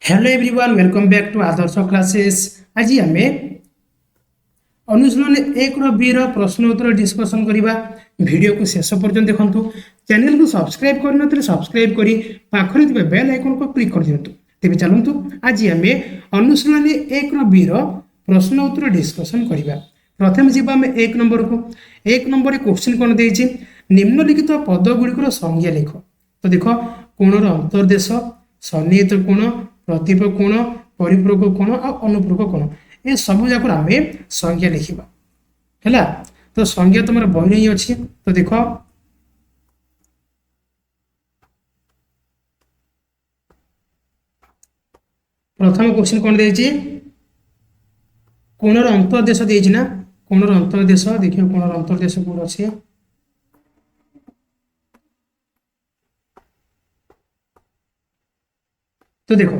Hello everyone, welcome back to Adarsh classes. आज आम अनुशीलन एक बी प्रश्न उत्तर डिस्कसन करवा। वीडियो को शेष पर्यंत देखु। चैनल को सब्सक्राइब करते सब्सक्राइब कर पाखे बेल आइकन को क्लिक कर दिंतु। तेज चलतु आज आम अनुशीलन एक बी प्रश्न उत्तर डिस्कसन करवा। प्रथम जीवा आम एक नंबर को। एक नंबर क्वेश्चन कौन दे निम्नलिखित पदगुड़िकर संज्ञा लिख। तो देख कोणर अंतर्देश, सन्निहित कोण, प्रतिप कोण, परिपूरक कोण और अनुपूरक कोण, ये सब जाक आम संज्ञा लिखा है। तो संज्ञा तुम बही ही अच्छी। तो देख प्रथम क्वेश्चन कौन दे कोणर अंतर्देश देना। कोणर अंतर्देश देखिए, कोणर अंतर्देश कौन अच्छे। तो देख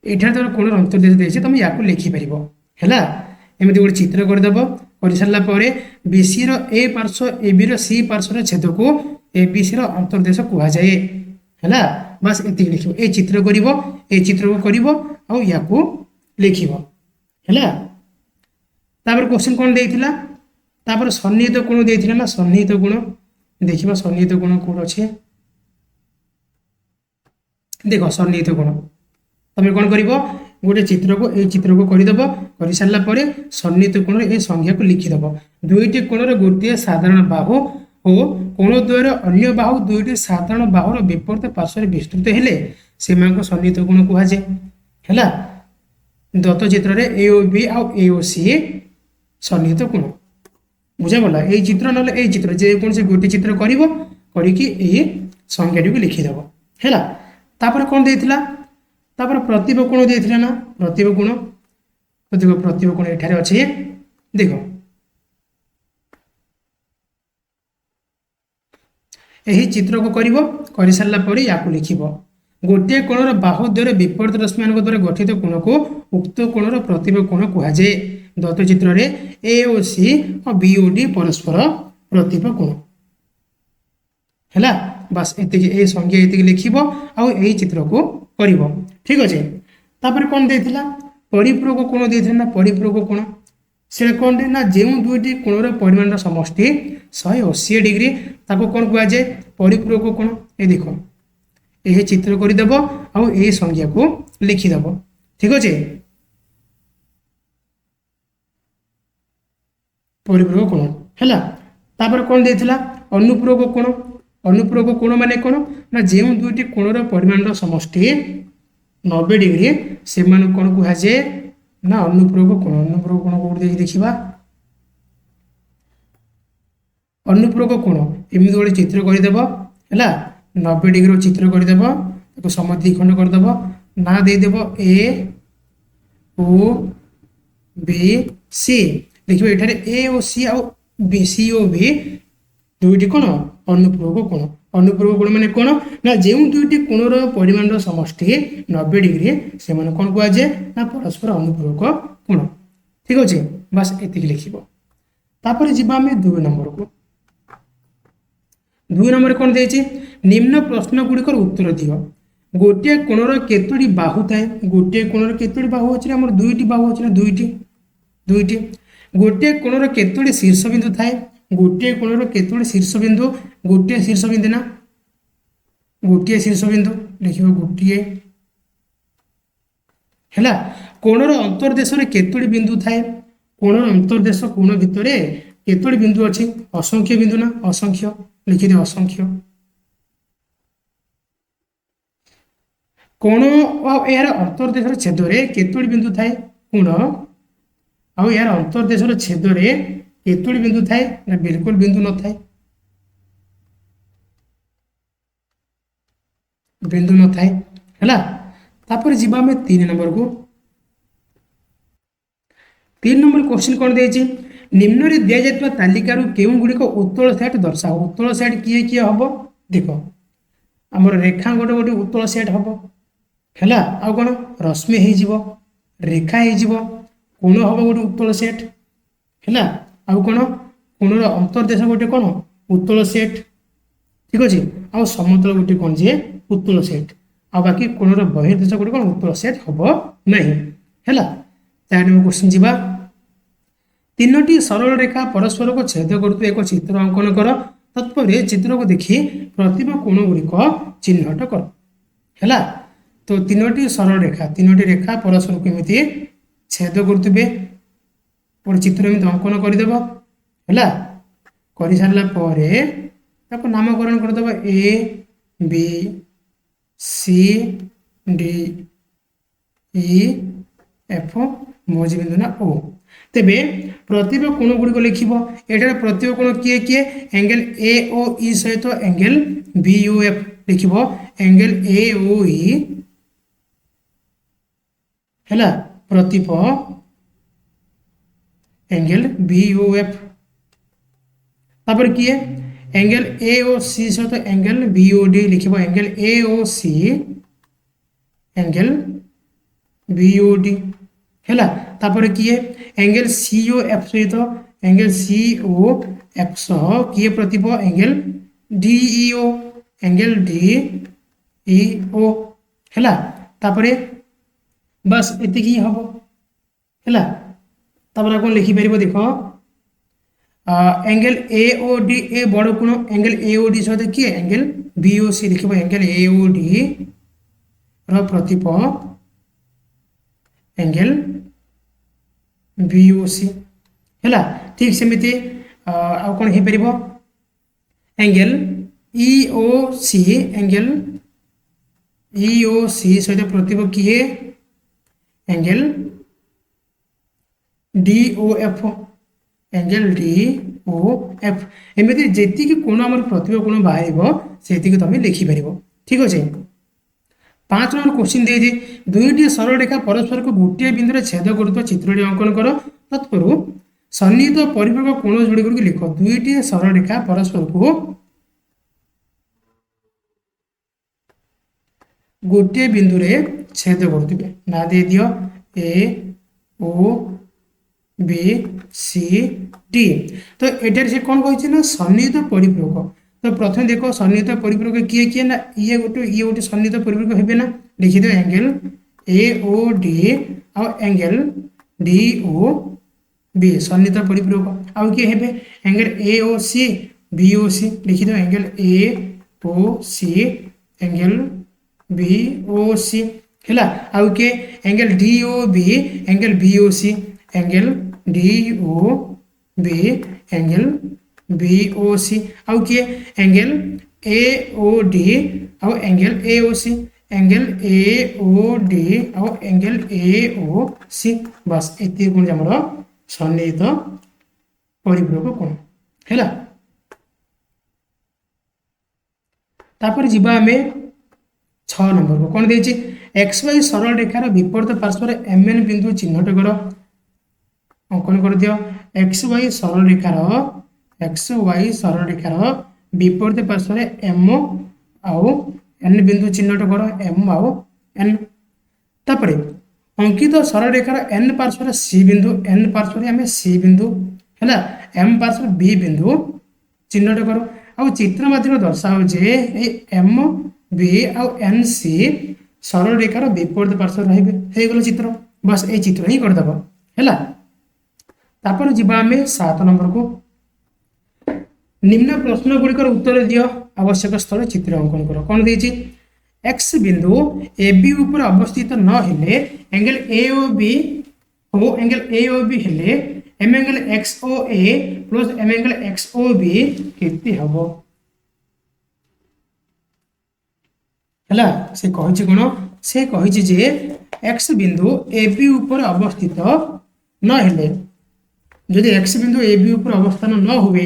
ये तुम कोण अंतर्देश देती तुम या लिखिपर है। एमती गोटे चित्र करदेव। कर सारापर बीसी ए पार्श्व ए बी सी पार्श्वर छेद को ए बी सी अंतर्देश कहुए है। बस ये लिख ये चित्र कर चित्र को कर या लिख है। क्वेश्चन कौन देता सन्निहित कोण देता ना। सन्निहित कोण देखा, सन्निहित कोण कौन अच्छे देख। सन्निहित कोण तुम कौन कर गोटे चित्र को ये चित्र को करदेव। कर सारापर सन्निहित कोण ये संज्ञा को लिखिदेव। दुईटी कोणर गोटे साधारण बाहु और कोण द्वयर अन्य बाहु दुईटी साधारण बाहुर विपरीत पार्श्व विस्तृत हेले से सन्निहित कोण कहुए है। दत्त चित्र में ए ओ बी आउ ए ओ सी सन्निहित कोण बुझागला। ये चित्र ना ये चित्र जेकोसी गोटे चित्र कर संज्ञा को लिखिदेव है। कौन देता प्रतिप कोण देता ना। प्रतिप कोण तो देख प्रतिप कोण ये अच्छे देख। यही चित्र को कर सारापर या लिख गोटे कोणर बाहु द्वारा विपरीत रश्मि मान द्वारा गठित कोण को उक्त कोणर प्रतिप कोण कहुए। दत्त चित्र में ए ओ सी और बी ओ डी परस्पर प्रतिप कोण है। बस ये संज्ञा ये लिख यही चित्र को कर ठीक अच्छे। तापर कौन देता परिपूरक कोण देते ना। परिपूरक कोण से कौन ना जो दुईटी कोणर परिमाण समष्टि 180 डिग्री ताको कौन कहुए परिपूरक कोण। ये देख यही चित्र करदेव यही संज्ञा को लिखिदेव ठीक अच्छे। परिपूरक कोण है। तापर कौन देता अनुपूरक कोण। अनुपूरक कोण माने कौन ना जो दुईटी कोणर परिमाण समष्टि 90 डिग्री से कौन कहुए ना अनुपूरक कोण। अनुपूरक कोण कौन देखा अनुपूरक कोण एमती गोटे चित्र करदेव है। 90 डिग्री चित्र करदेव सम द्विखंड करदेव ना देदेव ए ओ बी सी देखिए ये ए ओ सी आ बी सी ओ बी दुईटी कोण अनुपूरक कोण। अनुपूरक कोण माने कौन ना जो दुईटी कोणर परिमाण समष्टि 90 डिग्री से कौन कहुए ना परस्पर अनुपूरक कोण ठीक अच्छे। बस ये लिख जी आम 2 नंबर को। 2 नंबर कौन दे निम्न प्रश्न गुड़िकर उत्तर दियो। गोटे कोणर केतोटी बाहु थाए। गोटे कोणर केतोटी बाहु अच्छे आम दुईटी बाहु अच्छे ना दुईटी दुईटी। गोटे कोणर केतोटी शीर्ष बिंदु थाए। गोटे कोणर केतोटी शीर्ष बिंदु गोटे शीर्ष बिंदु ना गोटे शीर्ष बिंदु लिख गोटे है। कोणर अंतर्देश केतोटी बिंदु थाए। कोणर अंतर्देश कोण भितर केतोटी बिंदु अच्छी असंख्य बिंदु ना असंख्य लिखिदे असंख्य। कोण और यार अंतर्देश छेद केतोटी बिंदु थाए। कोण और यार अंतर्देश छेद केतोटी बिंदु थाए ना बिल्कुल बिंदु न थाए। बिंदु न थाए है। तापर जीवा आम 3 नंबर को। 3 नंबर क्वेश्चन कौन दे निम्न रे दिया जाता तालिकार केउं गुड़िक उत्तल सेट दर्शाओ। उत्तल सेट किए किए हम देख आमर रेखा गोटे गोटे उत्तल सेट हम है। आ कौन रश्मि हो रेखा हो कोण हम गोटे उत्तल सेट है। आउ कौन कोणर अंतर्देश गोटे कौन उत्तल सेट ठीक अच्छे। आ समतल गोटे कौन जे उत्तल सेट आ बाकी कोणर बहिर्देश गुड़ी कौन उत्तर सेट हम नहीं है। 4 नंबर क्वेश्चन जीवा तीनोटी सरल रेखा परस्पर को छेद करते एक चित्र अंकन कर तत्पर चित्र को देखी प्रतिमा कोण गुड़िक चिन्हट कर है। तो तीनोटी सरल रेखा तीनोटी रेखा परस्पर को एमती छेद करुवे गोटे चित्र एमती अंकन करदेव है। कर सारा नामकरण करदेव A B C D E F मझी बिंदु ना ओ। तेबे प्रतिभा कोण गुड़िक लिख एटार प्रतिभा कोण किए किए एंगल ए ओ ई सहित एंगल बी ओ एफ लिख एंगल ए ओ ई है प्रतिभा एंगल बी ओ एफ तापर किए एंगल ए ओ सी सहित एंगल बी ओ डी लिख angle A O C angle B O D है। तापर किए एंगल सी ओ एफ सहित एंगल सी ओ एफ सह किए प्रतिभा angle D E O angle D E O है। तापर बस एतिकी हम है। तापर कौन लिखिपर देख angle A O D A बड़ कोण एंगल ए ओ डी सहित किए एंगल बी ओ सी लिख एंगल ए ओ डी प्रतिप एंगल बी ओ सी है। ठीक सेमती आउ कौन हो पार एंगल ई ओ सी एंगल ई ओ सी सहित प्रतिप किए angle D O F angle D O F एमती जी कोण आम प्रतिभा कोण बाहर से तुम लिखिपर। ठीक अच्छे 5 नंबर क्वेश्चन दे दुईटी सरल रेखा परस्पर को गोटे बिंदु में छेद कर चित्रटी अंकन कर तत्पर सन्निहित परिपूरक कोण जोड़ी गुड़ी लिख दुईटी सरल रेखा परस्पर को गोटे बिंदु में छेद करुवे ना दे दियो ए ओ बी सी डी। तो एटार से कौन कही ना सन्निहित परिपूरक। तो प्रथम देख सन्निहित परिपूरक किए किए ना ये गोटे सन्निहित परिपूरक हे ना लिखिद एंगल ए ओ डी आ एंगल डी ओ बी सन्निहित परिपूरक आउ किए हे angle A O C B O C लिखिद angle A O C angle B O C है। आउ किए angle D O B angle B O C angle D O B angle B O C आउ किए angle A O D आउ angle A O C angle A O D आउ angle A O सी बस एति गुण हमर सन्निहित परिपूरक कोण है। तापर जीवा आमे 6 नंबर को कौन देछि एक्स वाई सरल रेखार विपरीत पार्श्व एम एन बिंदु चिन्हट कर अंकन कर दियो एक्स वाई सरल रेखार विपरीत पार्श्व एम आउ एन बिंदु चिन्हट कर एम आउ एन। तापर अंकित सरल रेखार एन पार्श्व सी बिंदु एन पार्श्व आम सी बिंदु है एम पार्श्व बी बिंदु चिन्हट कर आ चित्र माध्यम दर्शाओ जे एम बी आउ एन सी सरल रेखार विपरीत पार्श्व रही चित्र बस ये चित्र ही करदेव है। तापर जीवा आम 7 नंबर को निम्न प्रश्न गुड़िकर उत्तर दियो आवश्यक स्थल चित्र अंकन कर कौन देछि एक्स बिंदु ए बी ऊपर अवस्थित न हेले एंगल ए ओ बी हो एंगल ए ओ बी हेले M angle X O A plus M angle X O B केते हबो हला से कहिछि कोन से कहिछि जे एक्स बिंदु ए बी ऊपर अवस्थित न हेले जदि एक्स बिंदु ए बी ऊपर अवस्थान न हुए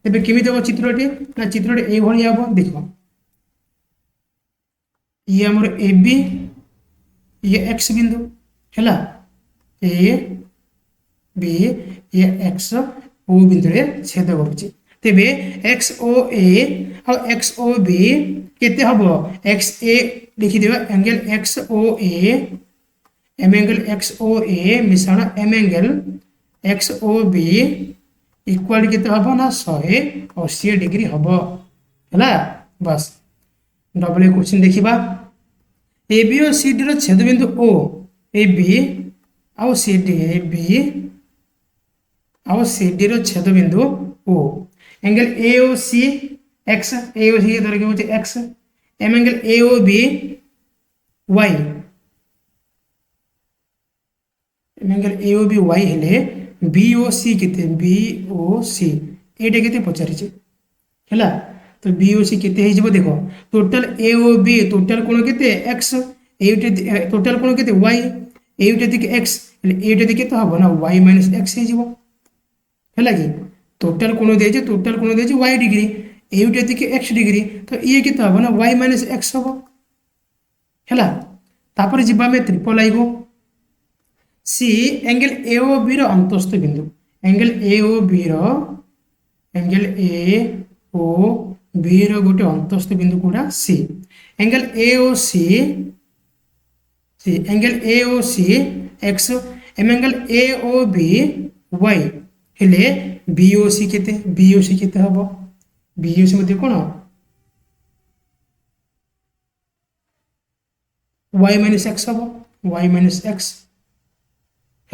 तेबे केमिति हो चित्रटी ना चित्रटी ए भली हबो देखो ये हमर ए बी ये एक्स बिंदु हैला ए बी ये एक्स ओ बिंदु रे छेद करूची तेबे एक्स ओ ए और एक्स ओ बी केते हबो एक्स ए लिखि देबा angle X O A M angle X O A मिश्रण M angle X O B equal केते हबो ना 180 डिग्री हबो हैला बस डबल क्वेश्चन देखिबा ए बी और सी डी रो छेद बिंदु ओ ए बी आउ सी डी ए बी आउ सी डी रो छेद बिंदु ओ angle A O C x A O C धर के x M angle A O B Y M angle A O B Y हेले बी ओ सी केते B O सी एटा केते पचारिचे हैला तो बी ओ सी केते हे जिवो देखो total A O B total कोण केते एक्स एटा टोटल कोण केते वाई एटा दिके एक्स एटा दिके तो हबो ना वाई माइनस एक्स हे जिवो हैला कि टोटल कोण देजे वाई डिग्री एटा दिके एक्स डिग्री तो ये केते हबो ना वाई माइनस एक्स हबो हैला तापर जिबा में ट्रिपल आइबो सी एंगल ए ओ बी रो अंतस्थ बिंदु एंगल ए ओ बी रो एंगल ए ओ बी रो गोटे अंतस्थ बिंदु कोडा C angle A O C angle A O C X M angle A O B Y हेले बी ओ सी केते हबो बी ओ सी मध्ये कोन वाई माइनस एक्स हबो वाई माइनस एक्स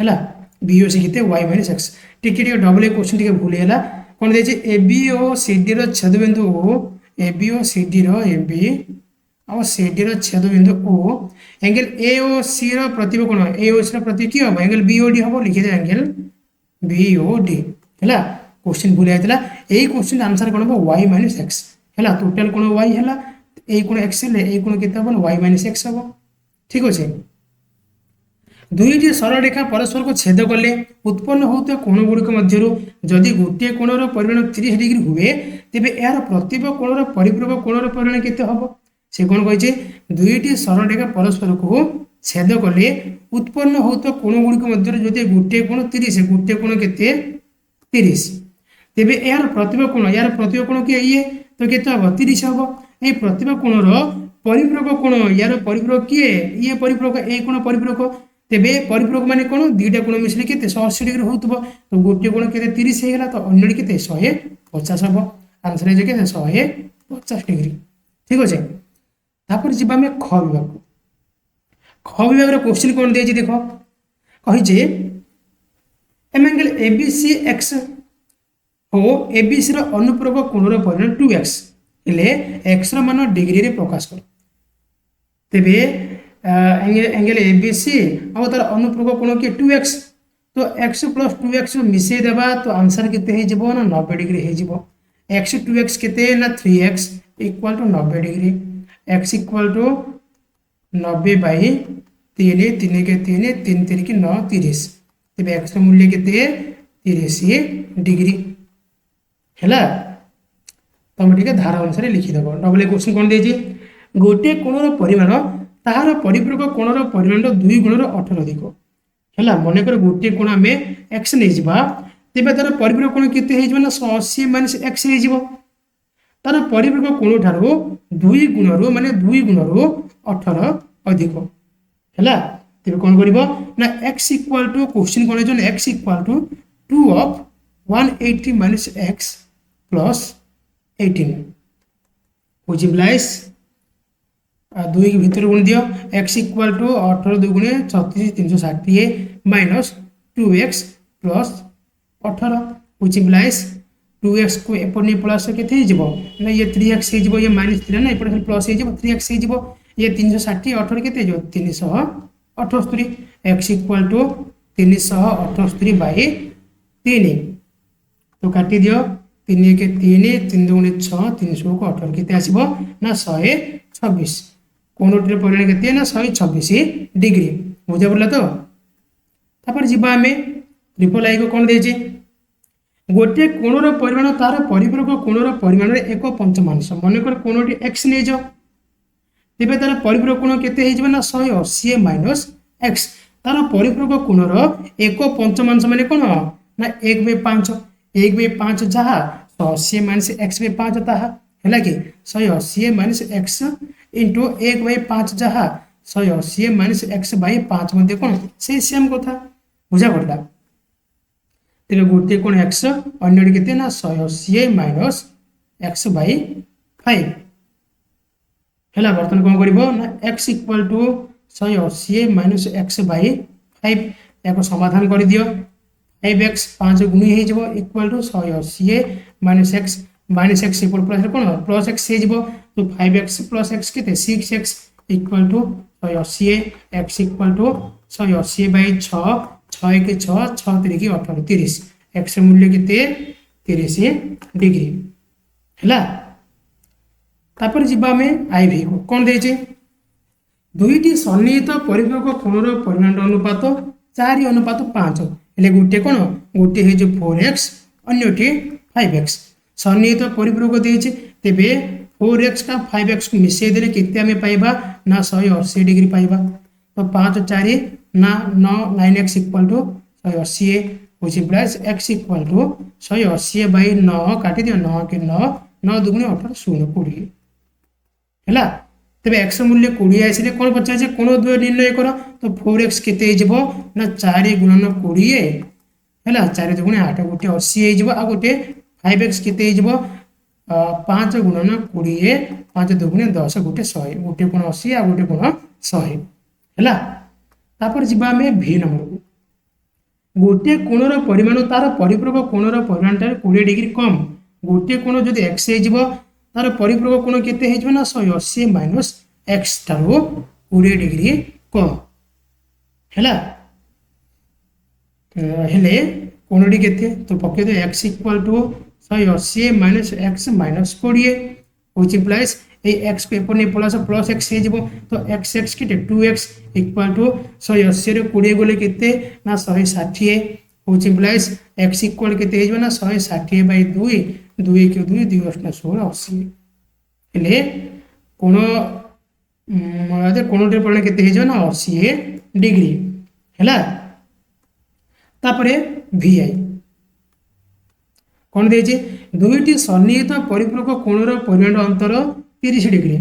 हैला बी ओ सी केते Y minus X टिके double question टिके भूल हैला कोन देछि ए बी ओ सी डी रो छेद बिंदु O A B O C D रो ए बी और सी डी रो छेद बिंदु ओ एंगल ए ओ सी रो प्रतिबिंब कोन ए ओ सी रो प्रतिबिंब की हो एंगल बी ओ डी हो लिखि दे एंगल बी ओ डी हैला क्वेश्चन भूल आइतला एई क्वेश्चन आंसर कोन हो वाई माइनस एक्स हैला टोटल कोन वाई हैला एई कोन एक्स ले एई कोन केते हो वाई माइनस एक्स हो ठीक अछि दुईटी सरल रेखा परस्पर को छेद कले उत्पन्न होता कोण गुड़िक मध्य जदि गोटे कोणर परिमाण 30 डिग्री हुए तेबे यार प्रतिबिंब कोणर परिपूरक कोणर परिमाण केते हबो से कोन कहिजे दुईटी सरल रेखा परस्पर को छेद कले उत्पन्न होता कोण गुड़िक मध्य जदि गोटे कोण 30 गोटे कोण केते 30 तेबे यार प्रतिबिंब कोण के ये तो केते हबो 30 हबो ए प्रतिबिंब कोणर परिपूरक कोण यार परिपूरक किए ये परिपूरक ए कोण परिपूरक तेबे परिपूरक माने कोन दुईटा कोण मिसले केते 180 डिग्री होतबो तो गोटे कोण केते 30 हे गेला तो अन्य केते 150 हबो आंसर हे जे केते 150 डिग्री ठीक अछि तापर जिबा में ख विभाग रो क्वेश्चन कोन देछि देखो कहि जे एम एंगल एबीसी एक्स हो एबीसी रो अनुपूरक कोण रो परिमाण 2x हेले x रो मान डिग्री रे प्रकाश कर तेबे एंगल एबीसी और तार अनुपूरक कोण के 2x तो x प्लस 2x मिसे देबा तो आंसर केते हे जिवो ना 90 डिग्री हे जिवो x 2x केते ना 3x equal to 90 degree x equal to 90 by 3 3 के 3 3 3 के 9 30 तेबे x रो मूल्य केते 30 डिग्री हैला तम ठीक धारा अनुसार लिखि देबो डबल क्वेश्चन कोन देछि गोटे कोणर परिमाण ताहार परिपूरक कोणर परिमाण 2 गुणर 18 अधिक हैला मने कर गोटे कोण में x नै जिबा तेबे तार परिपूरक कोण केते हे जिबा ना 180 माइनस x हे जिवो तार परिपूरक कोण ठारो 2 गुणर माने 2 गुणर 18 अधिक हैला तेबे कोन करिवो ना x इक्वल टू क्वेश्चन कोन जन x equal to 2 of 180 minus x plus 18 which implies 2 के भीतर गुण दियो x इक्वल टू 18 2 गुणे 36 360 minus 2x plus 18 which implies 2x को एपर नै प्लस केते हे जिवो ना ये 3x हे जिवो ये माइनस 3 ना एपर प्लस हे जिवो 3x हे जिवो ये 360 18 केते जो 378 x इक्वल टू 378 बाय 3 तो काटी दियो 3 के 3 3 गुणे 6 300 को 18 केते आसीबो ना 126 कोणोटर परिमाण केते ना 126 डिग्री बुझा पड़ला तो तापर जिबा हमें ट्रिपल आई को कोन देछि गोटे कोणर परिमाण तार परिपूरक कोणर परिमाण रे एक पंचमांश मन कर कोणटी x नै जो तेबे तार परिपूरक कोण केते हे जिबा ना 180 माइनस x तार परिपूरक कोणर एक पंचमांश माने कोन ना 1/5 1/5 जहा 180 माइनस x में 5 ताहा हैला कि 180 माइनस x इंटू 1/5 जहा 180 माइनस x बाई 5 मध्ये कोन से सेम कथा बुझा पड़ला तेरे गोटे कोन x अन्य केते ना 180 माइनस x बाई 5 है बर्तमान कौन कर x equal to 180 minus x by 5 या समाधान कर दियो 5x 5 गुणी हो equal to 180 minus x equal plus कौन प्लस एक्स हो तो 5x प्लस एक्स के 6x equal to 180 x equal to 180 by 6 6 के 6 6 3 18 30 एक्स मूल्य के 30 डिग्री है तापर जीवा में आई भी को कौन देचे दुईटी सन्निहित परिपूरक कोणर परिमाण अनुपात 4:5 हेले गोटे कौन गोटे हो 4x अन्यटी 5x सन्निहित परिपूरक देचे तेबे 4x का 5x को मिसई देले केते हमें पाइबा ना 180 डिग्री पाइबा तो 5 4 ना 9x equal to 180 which implies x equal to 180 by 9 काटी दियो 9 के 9 9 दुगुणे 18 0 20 है तेरे एक्स मूल्य 20 आसले कौन पचार कोण द्वय निर्णय कर तो 4x केते हो ना 4 गुणन 20 है 4 दुगुणे 8 गोटे 80 हो आ गोटे 5x केते हो 5 गुणन 20 5 दुगुणे 10 गोटे 100 गोटे कोण 80 आ गोटे कोण 100 है तापर जीवा में भी नंबर को गोटे कोणर परिमाण तार परिपूरक कोणर परिमाण 20 डिग्री कम गोटे कोण जदि एक्स हो तार परिपूरक कोण केते हो ना 180 माइनस एक्स ठारू 20 डिग्री कम है हेले कोणटी केते तो पके दे X equal to 180 minus X minus 20 which implies A X को एपर ने प्लस प्लस एक्स हो तो एक्स एक्स के 2x इक्वल टू 180 रे 20 गोले केते ना 160 व्हिच इंप्लाइज एक्स इक्वल केते हो ना 160 बाई 2 2 के 2 2 8 16 80 हेले कोण कोणटे परिमाण केते हो ना 80 डिग्री है तापरे vi कौन देजे दुईटी सन्निहित परिपूरक कोणर परिमाण अंतर 30 डिग्री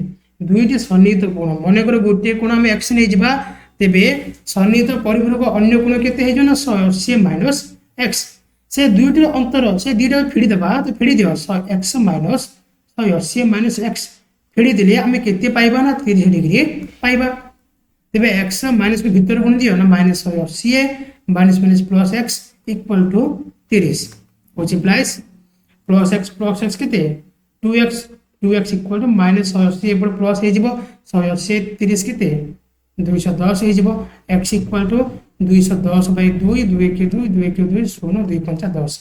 दुईटी सन्निहित कोण मनकर गोटे कोण आम एक्स नहीं जा तेबे सन्निहित परिपूरक अन्य कोण केते हो ना 180 माइनस एक्स से दुईटी अंतर से दुईटा फेड़ी देबा तो फेड़ी दियो एक्स माइनस 180 माइनस एक्स फेड़ी देले आम केते पाइबा ना 30 डिग्री पाइबा तेबे एक्स माइनस के भीतर गुण दियो ना minus 180 minus minus plus X equal to 30 which implies plus X केते 2x इक्वल टू माइनस 180 एपट प्लस हो 180 30 केते 210 हो x इक्वल टू 210 बाई 2 2 के 2 2 के 2 0 2 5 10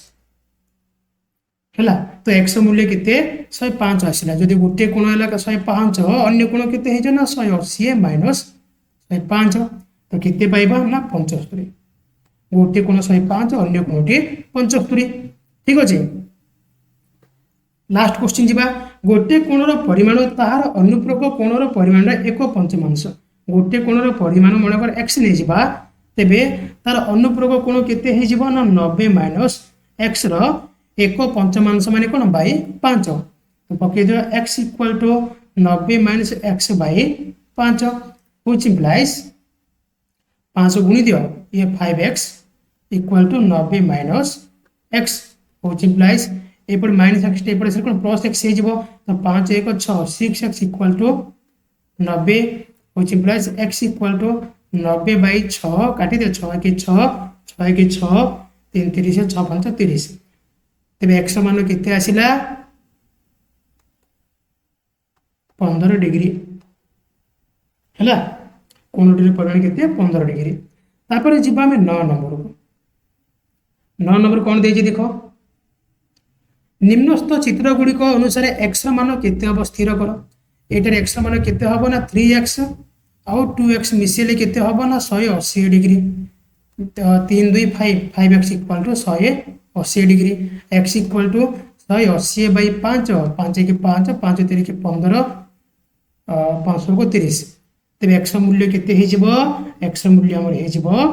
है तो x मूल्य केते 105 आसला जदि गोटे कोण है 105 अन्य कोण केते हो ना 180 माइनस 105 तो केते पाइबा ना 75 गोटे कोण 105 अन्य कोणटी 75 ठीक अच्छे लास्ट क्वेश्चन जीवा गोटे कोणर परिमाण तार अनुपूरक कोणर परिमाण 1/5 गोटे कोणर परिमाण मनकर एक्स नहीं जा तेबे तार अनुपूरक कोण केते हो ना 90 माइनस एक्स रो 1/5 माने कोन बाई 5 तो पके दो x equal to 90 minus x by 5 which implies 5 गुणी दियो ये 5x equal to 90 minus X which implies एपट माइनस एक्स एपट से कोन प्लस एक्स हो तो 5 1 6 6x equal to 90 which implies x equal to 90 by 6 काटी दे 6 के 6 6 के 6 3 30 6 5 30 तेरे एक्स मान केते आसिला 15 डिग्री है कोणटी परिमाण केते 15 डिग्री तापर जीवा में 9 नंबर को 9 नंबर कौन देछि देखो निम्नस्थ चित्र गुड़िक अनुसार एक्स मान केते हम स्थिर कर एटार एक्स मान केते हम ना 3x आउ 2x मिसेले केते हम ना 180 degree 3 2 5 5x equal to 180 degree x equal to 180 by 5 5 के 5 5 3 के 15 500 को 30 तेरे x मूल्य केते हो x मूल्य हमर हो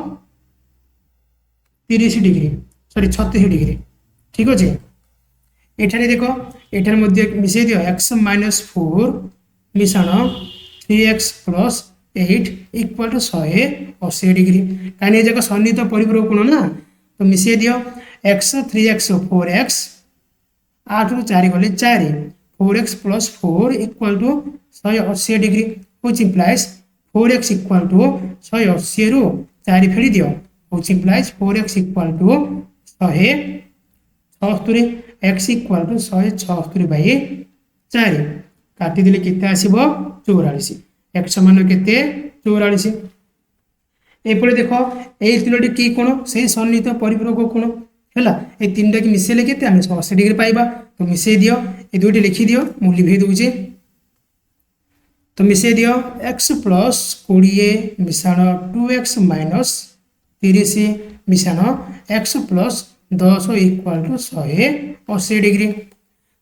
30 डिग्री सॉरी 36 डिग्री ठीक अच्छे एठारे देखो एठार मध्य मिसई दियो x माइनस 4 मिश्रण 3x plus 8 equal to 180 degree कहीं जगह सन्निहित परिपूरक कोण ना तो मिसई दियो x 3x 4x 8 रु 4 गले 4 4x plus 4 equal to 180 degree which implies 4x equal to 180 रु 4 फेरी दियो which implies 4x equal to 176 x equal to 176 by 4 काटी दिले केते आसीबो 44 x समान केते 44 एपटे देख ये तीनोटी की कोण से सन्निहित परिपूरक कोण है ये तीन टा की मिसेले के 180 डिग्री पाइबा तो मिसई दियो ये दुईटी लिखि दियो मु लिखि दूचे तो मिसई दियो x प्लस 20 मिशाण 2x माइनस 30 मिशाण x plus 10 equal to 180 degree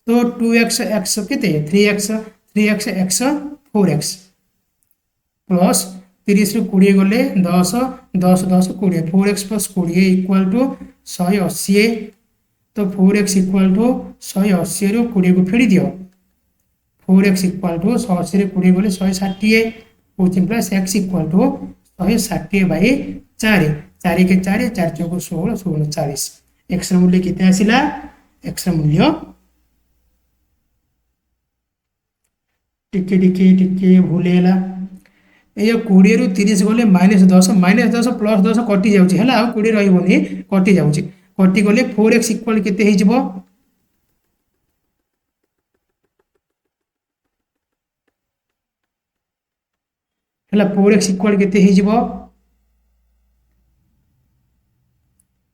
तो 2x x केते 3x 3x x 4x plus 30 रु 20 गले 10 10 10 20 4x प्लस 20 इक्वल टू 180 तो 4x इक्वल टू 180 रु 20 को फेरी दियो 4x इक्वल टू 180 रु 20 गले 160 which implies x equal to 160 by 4 4 के 4 4 चौको 16 16 40 x ର मूल्य केते आसिला x ର मूल्य टिके टिके टिके भूलेला ये 20 रु 30 गले -10 प्लस 10 कटि जाउची हला आ 20 रहिबोनी कटि जाउची कटि गले 4x इक्वल केते हे जिवो हला 4x इक्वल केते हे जिवो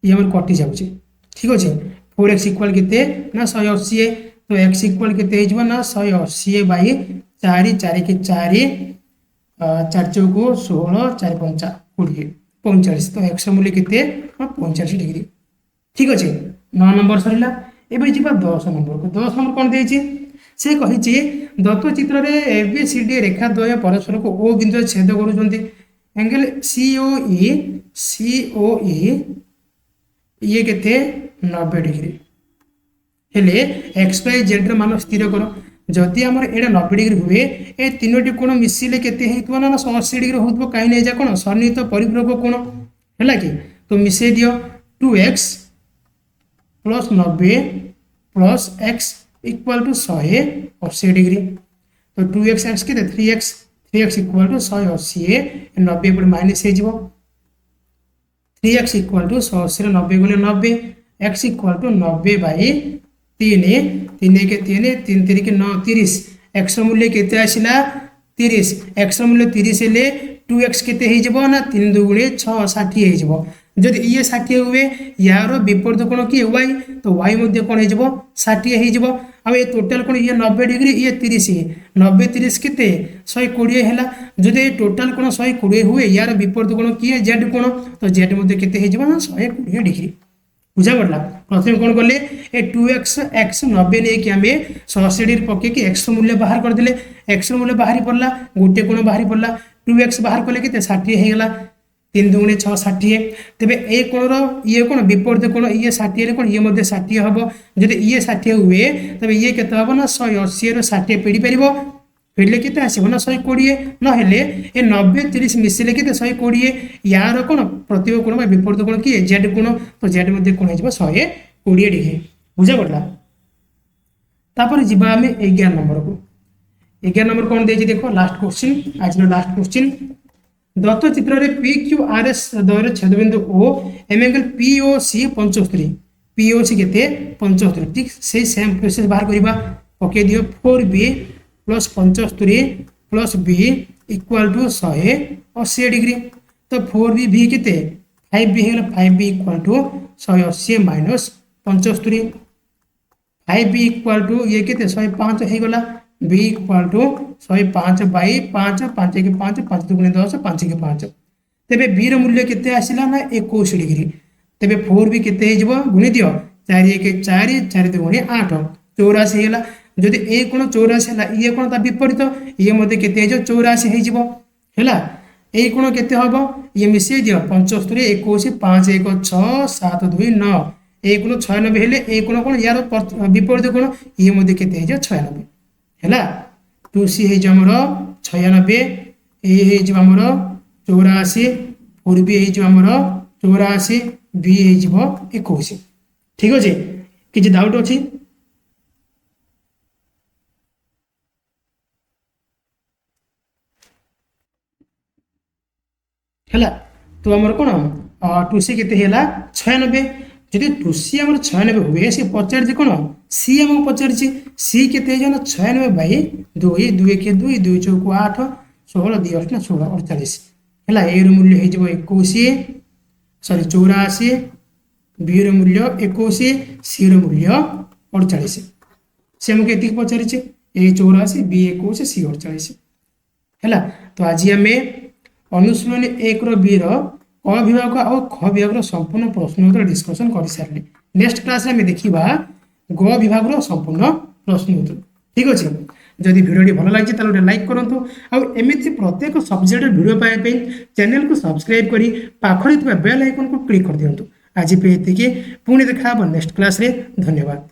ये हमर कटि जाउची ठीक अछि 4x इक्वल केते ना 180 तो x इक्वल केते हे जिवो ना 180 बाय 4 4 के 4 4 चौको 16 4 5 20 45 तो x मूल्य केते 45 डिग्री ठीक अछि 9 नंबर सरिला एबे जिबा 10 नंबर को 10 नंबर कोन देछि से कहि छि दत्त चित्र रे ABCD रेखा द्वय परस्पर को O बिंदु छेद करूछन्ती एंगल COE ये केते 90 डिग्री हेले x y z र मान स्थिर करो जदि आमर एडा 90 डिग्री हुए ए तीनोटी कोण मिसिले केते हेतबो ना 180 डिग्री होतबो काई नै जा कोण सन्निहित परिपूरक कोण हैला कि तो मिसे दियो 2x plus 90 plus x equal to 180 degree तो 2x x के 3x इक्वल टू 180 90 पर माइनस हे जिवो 3x इक्वल टू 180 90 गुणे 90 x इक्वल टू 90 बाय 3 3 के 3 3 3 के 9 30 x मूल्य केते आसिला 30 x मूल्य 30 ले 2x केते हे जबो ना 3 दुगुणे 6 60 हे जबो जदि ये 60 हुए यार विपरीत कोण की y तो y मध्ये कोण हे जबो 60 हे जबो अब ये टोटल कोण ये 90 डिग्री ये 30 90 30 केते 120 हैला जदि टोटल कोण 120 हुए यार विपरीत कोण की z कोण तो z मध्ये केते हे जबो ना 120 डिग्री बुझा पड़ला प्रथम कौन कले ए 2x x 90 ने कि हमें 180 डिग्री पके कि x मूल्य बाहर कर दिले x मूल्य बाहर पड़ला गोटे कोण बाहर पड़ला 2x बाहर कले केते 60 हे गेला 3 दुगुणे 6 60 तबे ए कोण रो ये कोण विपरीत कोण ये 60 रे कोण ये मध्ये 60 हबो जदि ये 60 हुए तबे ये केते हबो ना 180 रो 60 पेडी परिबो फेडले केते आसीबो ना 120 न हेले ए 90 30 मिसिले केते 120 यार कोन प्रतियो कोन बा विपरीत कोन की z कोन तो z मध्ये कोन हे जबो 120 डिग्री बुझा पड़ला तापर जिबा हमें 11 नंबर को 11 नंबर कोन देछि देखो लास्ट क्वेश्चन आज नो लास्ट क्वेश्चन दत्त चित्र रे PQRS द्वयर छेदबिंदु O M angle POC 75 POC केते 75 ठीक से सेम प्रोसेस बाहर करबा ओके दियो 4B plus 75 plus b equal to 180 degree तो 4b भी केते 5b हेला 5b equal to 180 minus 75 5b equal to ये केते 105 हे गला b इक्वल टू 105 बाय 5 5 के 5 5 दुगुणे 10 5 के 5 तबे b ର मूल्य केते आसिला ना 21 डिग्री तबे 4b केते हे जबो गुणी दियो 4 के 4 4 दुगुणे 8 84 हेला जदि ए कोण 84 हैला ये कोण ता विपरीत ये मध्ये केते हे जो 84 हे जिवो हैला ए कोण केते हबो ये मिसे दियो 75 21 5 1 6 7 2 9 ए कोण 96 हेले ए कोण यार विपरीत कोण ये मध्ये केते हे जो 96 हैला 2c हे जो हमरो 96 ए हे जो हमरो 84 4b हे जो हमरो 84 b हे जिवो 21 ठीक अछि किछि डाउट अछि है तो आमर कौन टुसी के 96 जदि टुसी आम 96 हुए सी पचार कौन सी आम पचार सी के 96 बै 2 2 के 2 2 चौक 8 16 2 8 16 48 है ए मूल्य हो 21 सॉरी 84 बी मूल्य 21 सी मूल्य 48 सी आमको ये पचारि ए 84 बी 21 सी 48 है तो आज आम अनुशीलन 1 बी क विभाग और ख विभाग संपूर्ण प्रश्न उत्तर डिस्कसन कर सारे नेक्स्ट क्लास में देखा ग विभाग संपूर्ण प्रश्न उत्तर ठीक अच्छे जदि भिडियो भल लगी तो लाइक करूँ आमती प्रत्येक सब्जेक्ट भिडियो पाइबा चैनल को सब्सक्राइब कर पाखरे बेल आइकन को क्लिक कर दिंतु आज पे ये पुणी देखा नेक्स्ट क्लास रे धन्यवाद।